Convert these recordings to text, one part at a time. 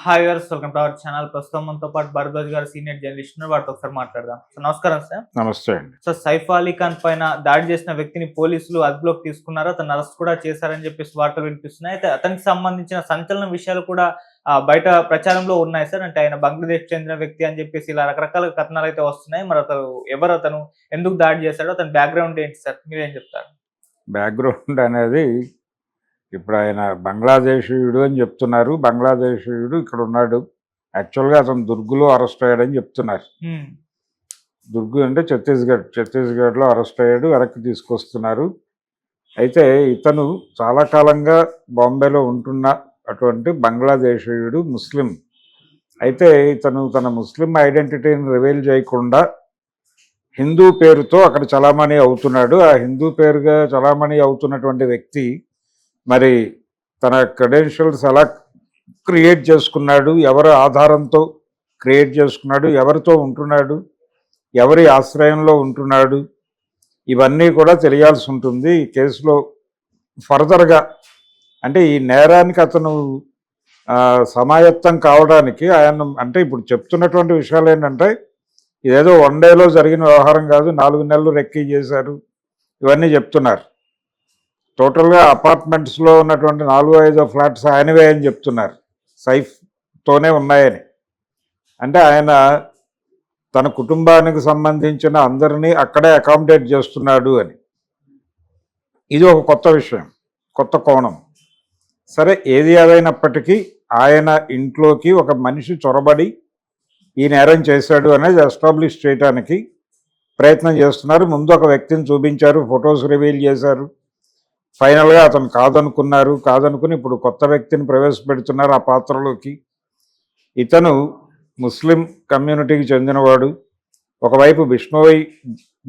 Hi viewers, welcome to our channel. ప్రస్తుతం మనతో పాటు భరద్వాజ్ గారు సీనియర్ జర్నలిస్ట్ ఉన్నారు. వారితో ఒకసారి మాట్లాడదాం. సో నమస్కారం సార్. నమస్తే అండి. సో సైఫ్ అలీ ఖాన్ పైన దాడి చేసిన వ్యక్తిని పోలీసులు అదుపులోకి తీసుకున్నారు. అతను అరెస్ట్ కూడా చేశారని చెప్పేసి వార్తలు వినిపిస్తున్నాయి. అయితే అతనికి సంబంధించిన సంచలన విషయాలు కూడా బయట ప్రచారంలో ఉన్నాయి సార్. అంటే ఆయన బంగ్లాదేశ్ చెందిన వ్యక్తి అని చెప్పేసి ఇలా రకరకాల కథనాలు అయితే వస్తున్నాయి. మరి అతను ఎందుకు దాడి చేశాడో, అతని బ్యాక్గ్రౌండ్ ఏంటి సార్, మీరేం చెప్తారు? బ్యాక్గ్రౌండ్ అనేది ఇప్పుడు ఆయన బంగ్లాదేశీయుడు అని చెప్తున్నారు. బంగ్లాదేశీయుడు ఇక్కడ ఉన్నాడు. యాక్చువల్గా అతను దుర్గులో అరెస్ట్ అయ్యాడని చెప్తున్నారు. దుర్గు అంటే ఛత్తీస్గఢ్లో అరెస్ట్ అయ్యాడు, వెనక్కి తీసుకొస్తున్నారు. అయితే ఇతను చాలా కాలంగా బాంబేలో ఉంటున్న అటువంటి బంగ్లాదేశీయుడు, ముస్లిం. అయితే ఇతను తన ముస్లిం ఐడెంటిటీని రివీల్ చేయకుండా హిందూ పేరుతో అక్కడ చలామణి అవుతున్నాడు. ఆ హిందూ పేరుగా చలామణి అవుతున్నటువంటి వ్యక్తి మరి తన క్రెడెన్షియల్స్ ఎలా క్రియేట్ చేసుకున్నాడు, ఎవరి ఆధారంతో క్రియేట్ చేసుకున్నాడు, ఎవరితో ఉంటున్నాడు, ఎవరి ఆశ్రయంలో ఉంటున్నాడు, ఇవన్నీ కూడా తెలియాల్సి ఉంటుంది ఈ కేసులో ఫర్దర్గా. అంటే ఈ నేరానికి అతను సమాయత్తం కావడానికి ఆయన అంటే ఇప్పుడు చెప్తున్నటువంటి విషయాలు ఏంటంటే ఇదేదో వన్ డేలో జరిగిన వ్యవహారం కాదు, 4 నెలలు రెక్కీ చేశారు, ఇవన్నీ చెప్తున్నారు. టోటల్గా అపార్ట్మెంట్స్లో ఉన్నటువంటి 4-5 ఫ్లాట్స్ ఆయనవే అని చెప్తున్నారు, సైఫ్తోనే ఉన్నాయని. అంటే ఆయన తన కుటుంబానికి సంబంధించిన అందరినీ అక్కడే అకామిడేట్ చేస్తున్నాడు అని. ఇది ఒక కొత్త విషయం, కొత్త కోణం. సరే, ఏది ఏదైనప్పటికీ ఆయన ఇంట్లోకి ఒక మనిషి చొరబడి ఈ నేరం చేశాడు అనేది ఎస్టాబ్లిష్ చేయడానికి ప్రయత్నం చేస్తున్నారు. ముందు ఒక వ్యక్తిని చూపించారు, ఫొటోస్ రివీల్ చేశారు. ఫైనల్గా అతను కాదనుకుని ఇప్పుడు కొత్త వ్యక్తిని ప్రవేశపెడుతున్నారు ఆ పాత్రలోకి. ఇతను ముస్లిం కమ్యూనిటీకి చెందినవాడు. ఒకవైపు బిష్ణోయ్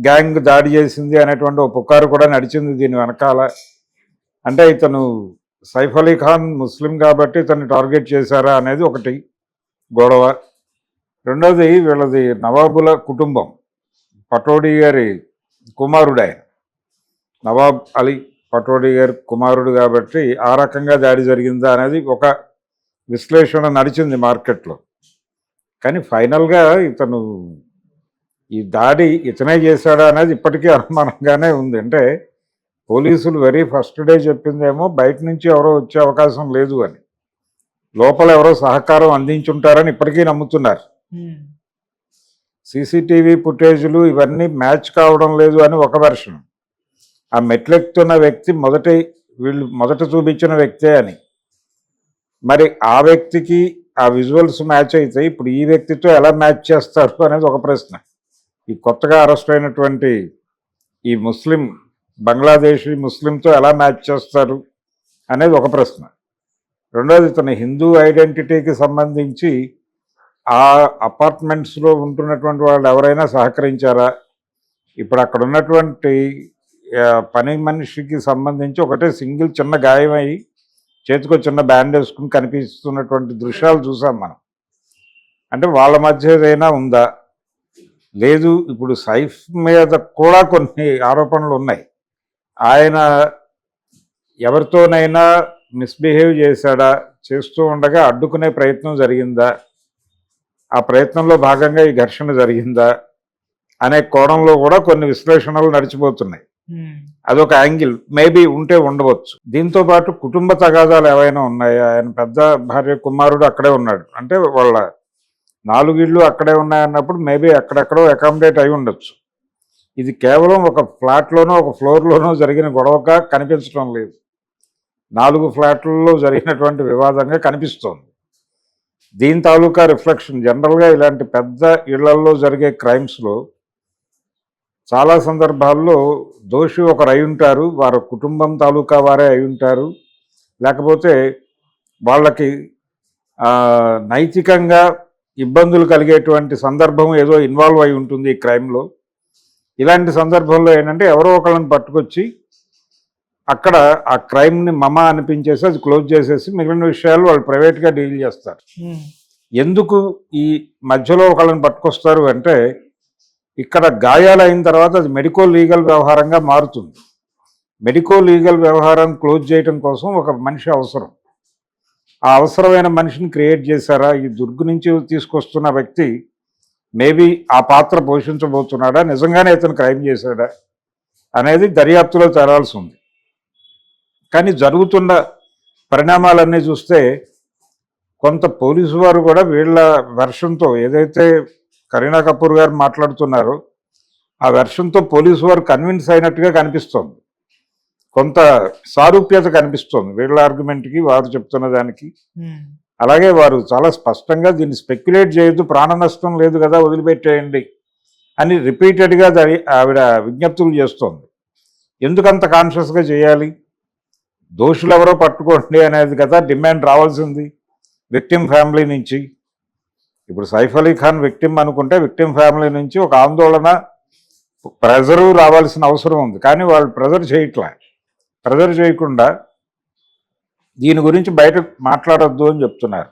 గ్యాంగ్ దాడి చేసింది అనేటువంటి ఒక పుకారు కూడా నడిచింది దీని వెనకాల. అంటే ఇతను సైఫ్ అలీ ఖాన్ ముస్లిం కాబట్టి ఇతన్ని టార్గెట్ చేశారా అనేది ఒకటి గొడవ. రెండోది వీళ్ళది నవాబుల కుటుంబం, పటోడీ గారి కుమారుడు ఆయన. నవాబ్ అలీ పటోడీ గారి కుమారుడు కాబట్టి ఆ రకంగా దాడి జరిగిందా అనేది ఒక విశ్లేషణ నడిచింది మార్కెట్లో. కానీ ఫైనల్గా ఇతను ఈ దాడి ఇతనే చేశాడా అనేది ఇప్పటికీ అనుమానంగానే ఉంది. అంటే పోలీసులు వెరీ ఫస్ట్ డే చెప్పిందేమో బయట నుంచి ఎవరో వచ్చే అవకాశం లేదు అని, లోపల ఎవరో సహకారం అందించుంటారని ఇప్పటికీ నమ్ముతున్నారు. సీసీటీవీ ఫుటేజ్లు ఇవన్నీ మ్యాచ్ కావడం లేదు అని ఒక వెర్షన్. ఆ మెట్లెక్కుతున్న వ్యక్తి వీళ్ళు మొదట చూపించిన వ్యక్తే అని. మరి ఆ వ్యక్తికి ఆ విజువల్స్ మ్యాచ్ అయితే ఇప్పుడు ఈ వ్యక్తితో ఎలా మ్యాచ్ చేస్తారు అనేది ఒక ప్రశ్న. ఈ కొత్తగా అరెస్ట్ అయినటువంటి ఈ బంగ్లాదేశీ ముస్లింతో ఎలా మ్యాచ్ చేస్తారు అనేది ఒక ప్రశ్న. రెండోది, తన హిందూ ఐడెంటిటీకి సంబంధించి ఆ అపార్ట్మెంట్స్లో ఉంటున్నటువంటి వాళ్ళు ఎవరైనా సహకరించారా? ఇప్పుడు అక్కడ ఉన్నటువంటి పని మనిషికి సంబంధించి ఒకటే సింగిల్ చిన్న గాయమై చేతికో చిన్న బ్యాండ్ వేసుకుని కనిపిస్తున్నటువంటి దృశ్యాలు చూసాం మనం. అంటే వాళ్ళ మధ్య ఏదైనా ఉందా? లేదు. ఇప్పుడు సైఫ్ మీద కూడా కొన్ని ఆరోపణలు ఉన్నాయి. ఆయన ఎవరితోనైనా మిస్బిహేవ్ చేశాడా, చేస్తూ ఉండగా అడ్డుకునే ప్రయత్నం జరిగిందా, ఆ ప్రయత్నంలో భాగంగా ఈ ఘర్షణ జరిగిందా అనే కోణంలో కూడా కొన్ని విశ్లేషణలు నడిచిపోతున్నాయి. అదొక యాంగిల్ మేబీ ఉంటే ఉండవచ్చు. దీంతో పాటు కుటుంబ తగాదాలు ఏవైనా ఉన్నాయా? ఆయన పెద్ద భార్య కుమారుడు అక్కడే ఉన్నాడు, అంటే వాళ్ళ 4 ఇళ్ళు అక్కడే ఉన్నాయన్నప్పుడు మేబీ అక్కడెక్కడో అకామిడేట్ అయి ఉండొచ్చు. ఇది కేవలం ఒక ఫ్లాట్లోనో ఒక ఫ్లోర్లోనో జరిగిన గొడవగా కనిపించడం లేదు, 4 ఫ్లాట్లలో జరిగినటువంటి వివాదంగా కనిపిస్తోంది. దీని తాలూకా రిఫ్లెక్షన్ జనరల్గా ఇలాంటి పెద్ద ఇళ్లల్లో జరిగే క్రైమ్స్లో చాలా సందర్భాల్లో దోషి ఒకరు అయి ఉంటారు, వారి కుటుంబం తాలూకా వారే అయి ఉంటారు, లేకపోతే వాళ్ళకి నైతికంగా ఇబ్బందులు కలిగేటువంటి సందర్భం ఏదో ఇన్వాల్వ్ అయి ఉంటుంది ఈ క్రైమ్లో. ఇలాంటి సందర్భంలో ఏంటంటే ఎవరో ఒకళ్ళని పట్టుకొచ్చి అక్కడ ఆ క్రైమ్ని అనిపించేసి అది క్లోజ్ చేసేసి మిగిలిన విషయాలు వాళ్ళు ప్రైవేట్గా డీల్ చేస్తారు. ఎందుకు ఈ మధ్యలో ఒకళ్ళని పట్టుకొస్తారు అంటే ఇక్కడ గాయాలైన తర్వాత అది మెడికో లీగల్ వ్యవహారంగా మారుతుంది. మెడికో లీగల్ వ్యవహారం క్లోజ్ చేయడం కోసం ఒక మనిషి అవసరం. ఆ అవసరమైన మనిషిని క్రియేట్ చేశారా, ఈ దుర్గు నుంచి తీసుకొస్తున్న వ్యక్తి మేబీ ఆ పాత్ర పోషించబోతున్నాడా, నిజంగానే ఇతను క్రైమ్ చేశాడా అనేది దర్యాప్తులో తేలాల్సి ఉంది. కానీ జరుగుతున్న పరిణామాలన్నీ చూస్తే కొంత పోలీసు వారు కూడా వీళ్ళ వెర్షన్తో ఏదైతే కరీనా కపూర్ గారు మాట్లాడుతున్నారో ఆ వెర్షన్తో పోలీసు వారు కన్విన్స్ అయినట్టుగా కనిపిస్తోంది. కొంత సారూప్యత కనిపిస్తోంది వీళ్ళ ఆర్గ్యుమెంట్కి, వారు చెప్తున్న దానికి. అలాగే వారు చాలా స్పష్టంగా దీన్ని స్పెక్యులేట్ చేయొద్దు, ప్రాణ నష్టం లేదు కదా, వదిలిపెట్టేయండి అని రిపీటెడ్గా ఆవిడ విజ్ఞప్తులు చేస్తోంది. ఎందుకంత కాన్షియస్గా చేయాలి? దోషులు ఎవరో పట్టుకోండి అనేది కదా డిమాండ్ రావాల్సింది విక్టిమ్ ఫ్యామిలీ నుంచి. ఇప్పుడు సైఫ్ అలీ ఖాన్ విక్టిమ్ అనుకుంటే విక్టిమ్ ఫ్యామిలీ నుంచి ఒక ఆందోళన, ప్రెజరు రావాల్సిన అవసరం ఉంది. కానీ వాళ్ళు ప్రెజర్ చేయకుండా దీని గురించి బయట మాట్లాడొద్దు అని చెప్తున్నారు.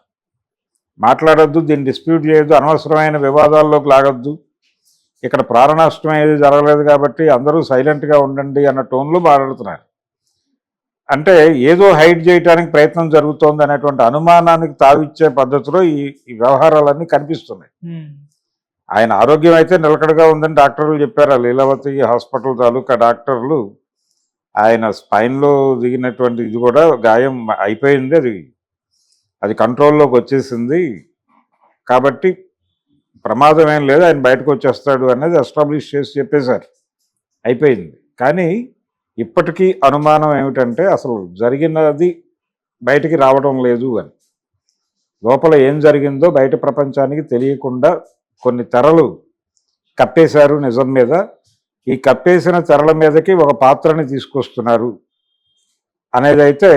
మాట్లాడొద్దు, దీన్ని డిస్ప్యూట్ చేయొద్దు, అనవసరమైన వివాదాల్లోకి లాగొద్దు, ఇక్కడ ప్రాణ నష్టం ఏది జరగలేదు కాబట్టి అందరూ సైలెంట్గా ఉండండి అన్న టోన్లో మాట్లాడుతున్నారు. అంటే ఏదో హైడ్ చేయడానికి ప్రయత్నం జరుగుతోంది అనేటువంటి అనుమానానికి తావిచ్చే పద్ధతిలో ఈ వ్యవహారాలన్నీ కనిపిస్తున్నాయి. ఆయన ఆరోగ్యం అయితే నిలకడగా ఉందని డాక్టర్లు చెప్పారు. లీలావతి హాస్పిటల్ తాలూకా డాక్టర్లు ఆయన స్పైన్లో దిగినటువంటి ఇది కూడా గాయం అయిపోయింది, అది కంట్రోల్లోకి వచ్చేసింది కాబట్టి ప్రమాదం ఏం లేదు, ఆయన బయటకు వచ్చేస్తాడు అనేది ఎస్టాబ్లిష్ చేసి చెప్పేశారు, అయిపోయింది. కానీ ఇప్పటికీ అనుమానం ఏమిటంటే అసలు జరిగినది బయటికి రావడం లేదు అని. లోపల ఏం జరిగిందో బయట ప్రపంచానికి తెలియకుండా కొన్ని తెరలు కప్పేశారు నిజం మీద. ఈ కప్పేసిన తెరల మీదకి ఒక పాత్రని తీసుకొస్తున్నారు అనేది అయితే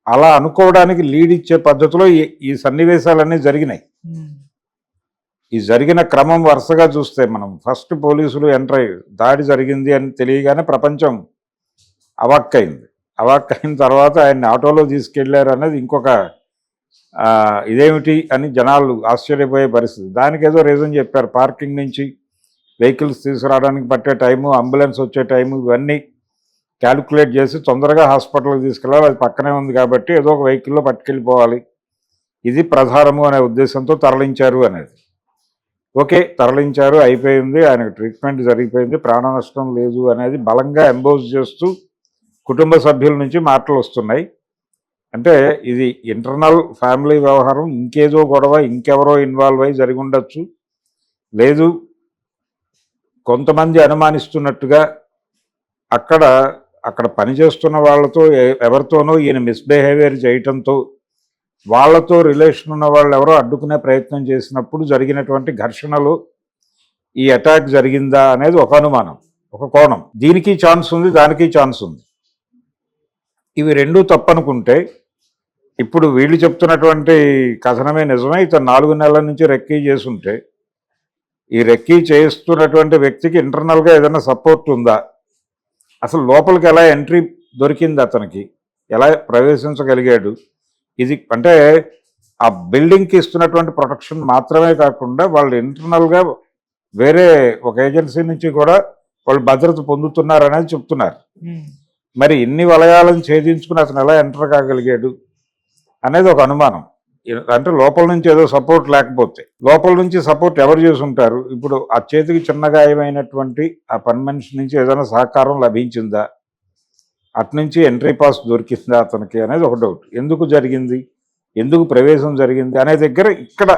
అలా అనుకోవడానికి లీడ్ ఇచ్చే పద్ధతిలో ఈ సన్నివేశాలన్నీ జరిగినాయి. ఈ జరిగిన క్రమం వరుసగా చూస్తే మనం ఫస్ట్ పోలీసులు ఎంటర్ అయ్యి దాడి జరిగింది అని తెలియగానే ప్రపంచం అవాక్కైన తర్వాత ఆయన్ని ఆటోలో తీసుకెళ్లారు అనేది ఇంకొక ఇదేమిటి అని జనాలు ఆశ్చర్యపోయే పరిస్థితి. దానికి ఏదో రీజన్ చెప్పారు, పార్కింగ్ నుంచి వెహికల్స్ తీసుకురావడానికి పట్టే టైము, అంబులెన్స్ వచ్చే టైము, ఇవన్నీ క్యాలిక్యులేట్ చేసి తొందరగా హాస్పిటల్కి తీసుకెళ్ళాలి, అది పక్కనే ఉంది కాబట్టి ఏదో ఒక వెహికల్లో పట్టుకెళ్ళిపోవాలి, ఇది ప్రధానము అనే ఉద్దేశంతో తరలించారు అనేది. ఓకే, తరలించారు, అయిపోయింది, ఆయనకు ట్రీట్మెంట్ జరిగిపోయింది, ప్రాణ నష్టం లేదు అనేది బలంగా ఎంబోజ్ చేస్తూ కుటుంబ సభ్యుల నుంచి మాటలు వస్తున్నాయి. అంటే ఇది ఇంటర్నల్ ఫ్యామిలీ వ్యవహారం, ఇంకేదో గొడవ, ఇంకెవరో ఇన్వాల్వ్ అయ్యి జరిగి ఉండొచ్చు, లేదు కొంతమంది అనుమానిస్తున్నట్టుగా అక్కడ పనిచేస్తున్న వాళ్ళతో ఎవరితోనో ఈయన మిస్బిహేవియర్ చేయటంతో వాళ్ళతో రిలేషన్ ఉన్న వాళ్ళు ఎవరో అడ్డుకునే ప్రయత్నం చేసినప్పుడు జరిగినటువంటి ఘర్షణలు ఈ అటాక్ జరిగిందా అనేది ఒక అనుమానం, ఒక కోణం. దీనికి ఛాన్స్ ఉంది, దానికి ఛాన్స్ ఉంది. ఇవి రెండూ తప్పనుకుంటే ఇప్పుడు వీళ్ళు చెప్తున్నటువంటి కథనమే నిజమే. ఇతను 4 నెలల నుంచి రెక్కీ చేసుంటే ఈ రెక్కీ చేస్తున్నటువంటి వ్యక్తికి ఇంటర్నల్గా ఏదైనా సపోర్ట్ ఉందా, అసలు లోపలికి ఎలా ఎంట్రీ దొరికింది, అతనికి ఎలా ప్రవేశించగలిగాడు, ఇది అంటే ఆ బిల్డింగ్కి ఇస్తున్నటువంటి ప్రొటెక్షన్ మాత్రమే కాకుండా వాళ్ళు ఇంటర్నల్గా వేరే ఒక ఏజెన్సీ నుంచి కూడా వాళ్ళు భద్రత పొందుతున్నారనేది చెప్తున్నారు. మరి ఇన్ని వలయాలను ఛేదించుకుని అతను ఎలా ఎంటర్ కాగలిగాడు అనేది ఒక అనుమానం. అంటే లోపల నుంచి ఏదో సపోర్ట్ లేకపోతే, లోపల నుంచి సపోర్ట్ ఎవరు చేసి ఉంటారు? ఇప్పుడు ఆ చేతికి చిన్న గాయమైనటువంటి ఆ పని మనిషి నుంచి ఏదైనా సహకారం లభించిందా, అట్నుంచి ఎంట్రీ పాస్ దొరికిందా అతనికి అనేది ఒక డౌట్. ఎందుకు జరిగింది, ఎందుకు ప్రవేశం జరిగింది అనే దగ్గర ఇక్కడ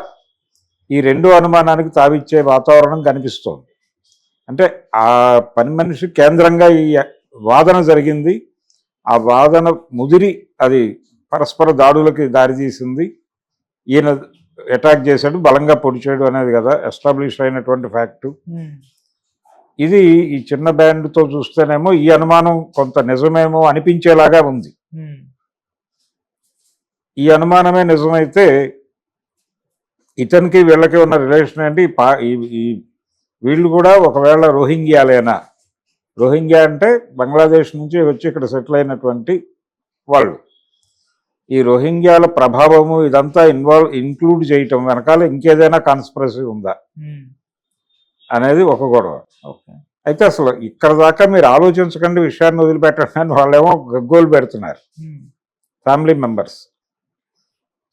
ఈ రెండు అనుమానానికి తావిచ్చే వాతావరణం కనిపిస్తోంది. అంటే ఆ పని మనిషి కేంద్రంగా ఈ వాదన జరిగింది, ఆ వాదన ముదిరి అది పరస్పర దాడులకి దారితీసింది, ఈయన అటాక్ చేశాడు, బలంగా పొడిచాడు అనేది కదా ఎస్టాబ్లిష్ అయినటువంటి ఫ్యాక్టు. ఇది ఈ చిన్న బ్యాండ్తో చూస్తేనేమో ఈ అనుమానం కొంత నిజమేమో అనిపించేలాగా ఉంది. ఈ అనుమానమే నిజమైతే ఇతనికి వీళ్ళకి ఉన్న రిలేషన్ ఏంటి, వీళ్ళు కూడా ఒకవేళ రోహింగ్యాలేనా, రోహింగ్యా అంటే బంగ్లాదేశ్ నుంచి వచ్చి ఇక్కడ సెటిల్ అయినటువంటి వాళ్ళు, ఈ రోహింగ్యాల ప్రభావము ఇదంతా ఇంక్లూడ్ చేయటం వెనకాల ఇంకేదైనా కాన్స్పిరసీ ఉందా అనేది ఒక గొడవ. అయితే అసలు ఇక్కడ దాకా మీరు ఆలోచించకండి, విషయాన్ని వదిలిపెట్టండి అని వాళ్ళేమో గగ్గోలు పెడుతున్నారు ఫ్యామిలీ మెంబర్స్.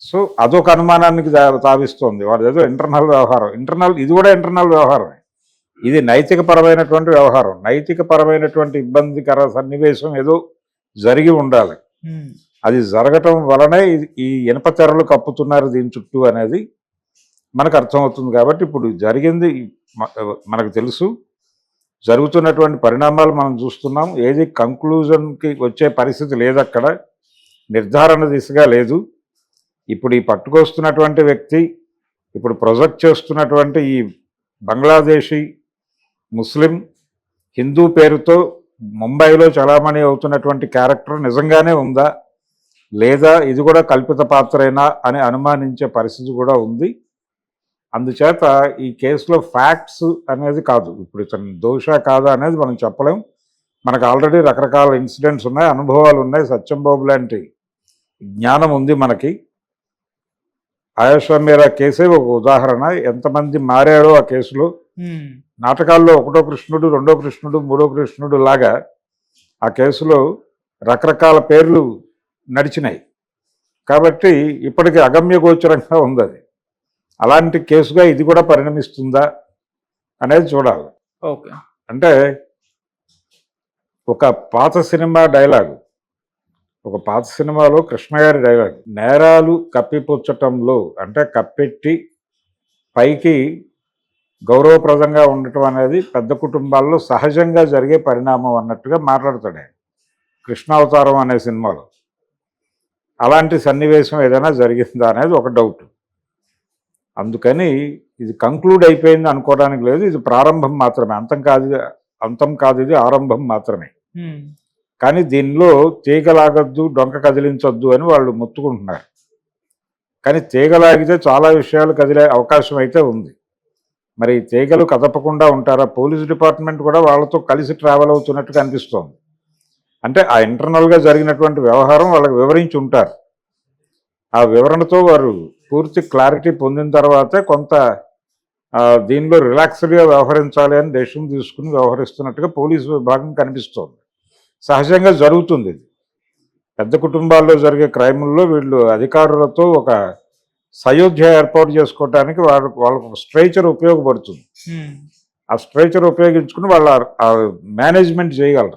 సో అదొక అనుమానానికి తావిస్తోంది. వాడు ఏదో ఇంటర్నల్ వ్యవహారం, ఇది కూడా ఇంటర్నల్ వ్యవహారమే. ఇది నైతిక పరమైనటువంటి వ్యవహారం. నైతిక పరమైనటువంటి ఇబ్బందికర సన్నివేశం ఏదో జరిగి ఉండాలి. అది జరగటం వలనే ఈ ఇనప తెరలు కప్పుతున్నారు దీని చుట్టూ అనేది మనకు అర్థమవుతుంది. కాబట్టి ఇప్పుడు జరిగింది మనకు తెలుసు, జరుగుతున్నటువంటి పరిణామాలు మనం చూస్తున్నాం. ఏది కంక్లూజన్కి వచ్చే పరిస్థితి లేదు, అక్కడ నిర్ధారణ దిశగా లేదు. ఇప్పుడు ఈ పట్టుకొస్తున్నటువంటి వ్యక్తి, ఇప్పుడు ప్రొజెక్ట్ చేస్తున్నటువంటి ఈ బంగ్లాదేశీ ముస్లిం హిందూ పేరుతో ముంబైలో చలామణి అవుతున్నటువంటి క్యారెక్టర్ నిజంగానే ఉందా లేదా, ఇది కూడా కల్పిత పాత్రేనా అని అనుమానించే పరిస్థితి కూడా ఉంది. అందుచేత ఈ కేసులో ఫ్యాక్ట్స్ అనేది కాదు, ఇప్పుడు ఇతను దోష కాదా అనేది మనం చెప్పలేం. మనకు ఆల్రెడీ రకరకాల ఇన్సిడెంట్స్ ఉన్నాయి, అనుభవాలు ఉన్నాయి. సత్యంబాబు లాంటి జ్ఞానం ఉంది మనకి. ఆయుష్ మీరా కేసే ఒక ఉదాహరణ. ఎంతమంది మారాడో ఆ కేసులో. నాటకాల్లో ఒకటో కృష్ణుడు, రెండో కృష్ణుడు, మూడో కృష్ణుడు లాగా ఆ కేసులో రకరకాల పేర్లు నడిచినాయి. కాబట్టి ఇప్పటికీ అగమ్య గోచరంగా ఉంది అది. అలాంటి కేసుగా ఇది కూడా పరిణమిస్తుందా అనేది చూడాలి. ఓకే. అంటే ఒక పాత సినిమా డైలాగు, ఒక పాత సినిమాలో కృష్ణ గారి డైలాగ్, నేరాలు కప్పిపుచ్చటంలో అంటే కప్పెట్టి పైకి గౌరవప్రదంగా ఉండటం అనేది పెద్ద కుటుంబాల్లో సహజంగా జరిగే పరిణామం అన్నట్టుగా మాట్లాడతాడు ఆయన కృష్ణావతారం అనే సినిమాలో. అలాంటి సన్నివేశం ఏదైనా జరిగిందా అనేది ఒక డౌట్. అందుకని ఇది కంక్లూడ్ అయిపోయింది అనుకోవడానికి లేదు. ఇది ప్రారంభం మాత్రమే, అంతం కాదు, ఇది ఆరంభం మాత్రమే. కానీ దీనిలో తీగలాగద్దు, డొంక కదిలించొద్దు అని వాళ్ళు మొత్తుకుంటున్నారు. కానీ తీగలాగితే చాలా విషయాలు కదిలే అవకాశం అయితే ఉంది. మరి తీగలు కదపకుండా ఉంటారా? పోలీస్ డిపార్ట్మెంట్ కూడా వాళ్ళతో కలిసి ట్రావెల్ అవుతున్నట్టుగా అనిపిస్తోంది. అంటే ఆ ఇంటర్నల్గా జరిగినటువంటి వ్యవహారం వాళ్ళకి వివరించి ఉంటారు. ఆ వివరణతో వారు పూర్తి క్లారిటీ పొందిన తర్వాతే కొంత దీనిలో రిలాక్స్డ్గా వ్యవహరించాలి అని డెసిషన్ తీసుకుని వ్యవహరిస్తున్నట్టుగా పోలీసు విభాగం కనిపిస్తోంది. సహజంగా జరుగుతుంది. ఇది పెద్ద కుటుంబాల్లో జరిగే క్రైముల్లో వీళ్ళు అధికారులతో ఒక సయోధ్య ఏర్పాటు చేసుకోవడానికి వాళ్ళకు ఒక స్ట్రైచర్ ఉపయోగపడుతుంది. ఆ స్ట్రైచర్ ఉపయోగించుకుని వాళ్ళ మేనేజ్మెంట్ చేయగలరు.